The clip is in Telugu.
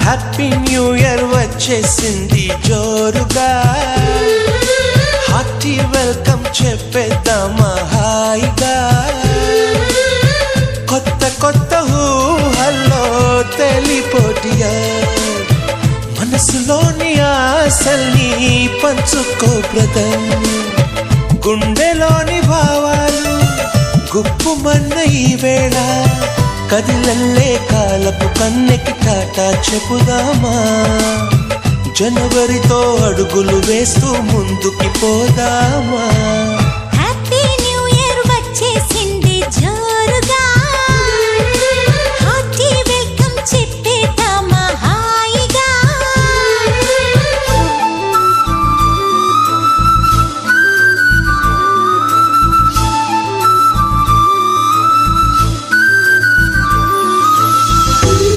హ్యాపీ న్యూ ఇయర్ వచ్చేసింది జోరుగా, హార్టీ వెల్కమ్ చెప్పేద్దామా హాయిగా. కొత్త కొత్త ఊహల్లో తెలిపోటియా, మనసులోని ఆశల్ని పంచుకో బ్రదర్. గుండెలోని భావాలు గుప్పుమన్న ఈ వేళ, కదిలల్లే కాలపు కన్నెకి టాటా చెప్పుదామా. జనవరితో అడుగులు వేస్తూ ముందుకి పోదామా.